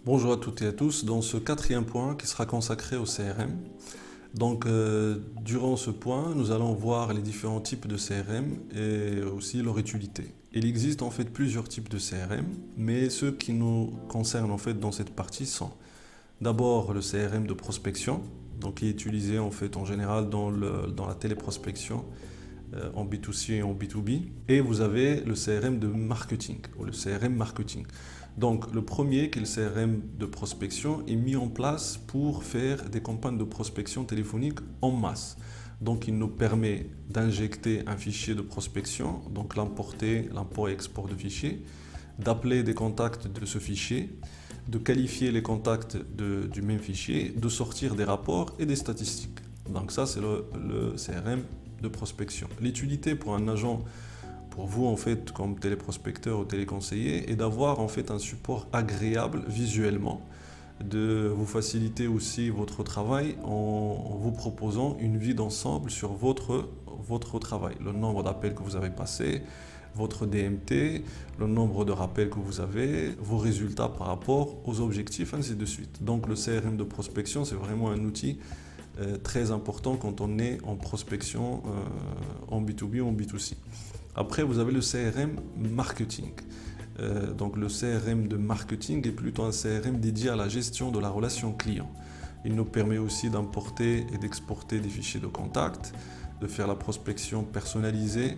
Bonjour à toutes et à tous, dans ce quatrième point qui sera consacré au CRM. Durant ce point, nous allons voir les différents types de CRM et aussi leur utilité. Il existe en fait plusieurs types de CRM, mais ceux qui nous concernent en fait dans cette partie sont d'abord le CRM de prospection, donc qui est utilisé en fait en général dans la téléprospection en B2C et en B2B. Et vous avez le CRM de marketing ou le CRM marketing. Donc le premier, qui est le CRM de prospection, est mis en place pour faire des campagnes de prospection téléphonique en masse. Donc il nous permet d'injecter un fichier de prospection, donc l'importer, l'import et export de fichier, d'appeler des contacts de ce fichier, de qualifier les contacts du même fichier, de sortir des rapports et des statistiques. Donc ça c'est le CRM de prospection. L'utilité pour un agent, pour vous en fait comme téléprospecteur ou téléconseiller, est d'avoir en fait un support agréable visuellement, de vous faciliter aussi votre travail en vous proposant une vue d'ensemble sur votre travail, le nombre d'appels que vous avez passés, votre DMT, le nombre de rappels que vous avez, vos résultats par rapport aux objectifs, ainsi de suite. Donc le CRM de prospection, c'est vraiment un outil très important quand on est en prospection en B2B ou en B2C. Après, vous avez le CRM marketing. Donc le CRM de marketing est plutôt un CRM dédié à la gestion de la relation client. Il nous permet aussi d'importer et d'exporter des fichiers de contact, de faire la prospection personnalisée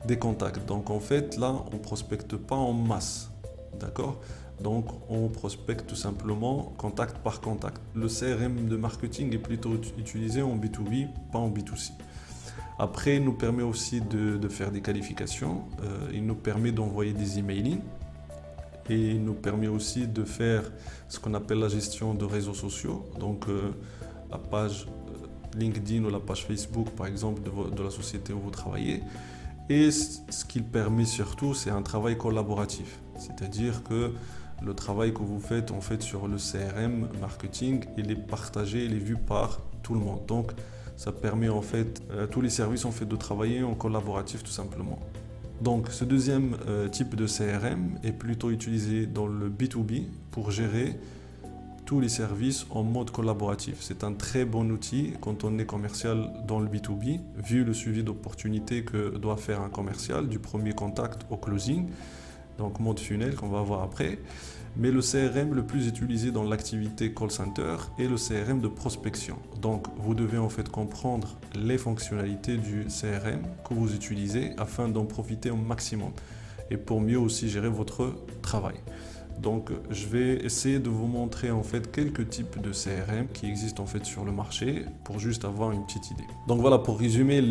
des contacts. Donc en fait, là, on ne prospecte pas en masse. D'accord ? Donc on prospecte tout simplement contact par contact. Le CRM de marketing est plutôt utilisé en B2B, pas en B2C. Après, il nous permet aussi de faire des qualifications, il nous permet d'envoyer des emailing et il nous permet aussi de faire ce qu'on appelle la gestion de réseaux sociaux, donc la page LinkedIn ou la page Facebook par exemple de la société où vous travaillez. Et ce qu'il permet surtout, c'est un travail collaboratif, c'est-à-dire que le travail que vous faites en fait sur le CRM marketing, il est partagé, il est vu par tout le monde. Donc ça permet en fait tous les services en fait de travailler en collaboratif tout simplement. Donc ce deuxième type de CRM est plutôt utilisé dans le B2B pour gérer tous les services en mode collaboratif. C'est un très bon outil quand on est commercial dans le B2B, vu le suivi d'opportunités que doit faire un commercial du premier contact au closing, donc mode funnel qu'on va voir après. Mais le CRM le plus utilisé dans l'activité call center est le CRM de prospection. Donc vous devez en fait comprendre les fonctionnalités du CRM que vous utilisez afin d'en profiter au maximum et pour mieux aussi gérer votre travail. Donc je vais essayer de vous montrer en fait quelques types de CRM qui existent en fait sur le marché pour juste avoir une petite idée. Donc voilà, pour résumer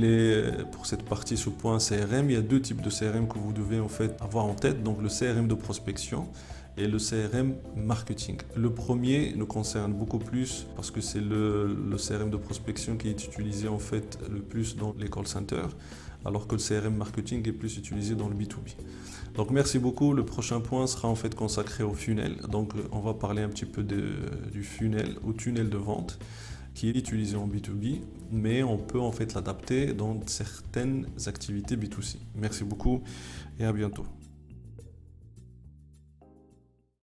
pour cette partie ce point CRM, il y a deux types de CRM que vous devez en fait avoir en tête. Donc le CRM de prospection et le CRM marketing. Le premier nous concerne beaucoup plus parce que c'est le CRM de prospection qui est utilisé en fait le plus dans les call centers, alors que le CRM marketing est plus utilisé dans le B2B. Donc merci beaucoup. Le prochain point sera en fait consacré au funnel. Donc on va parler un petit peu du funnel ou tunnel de vente qui est utilisé en B2B, mais on peut en fait l'adapter dans certaines activités B2C. Merci beaucoup et à bientôt.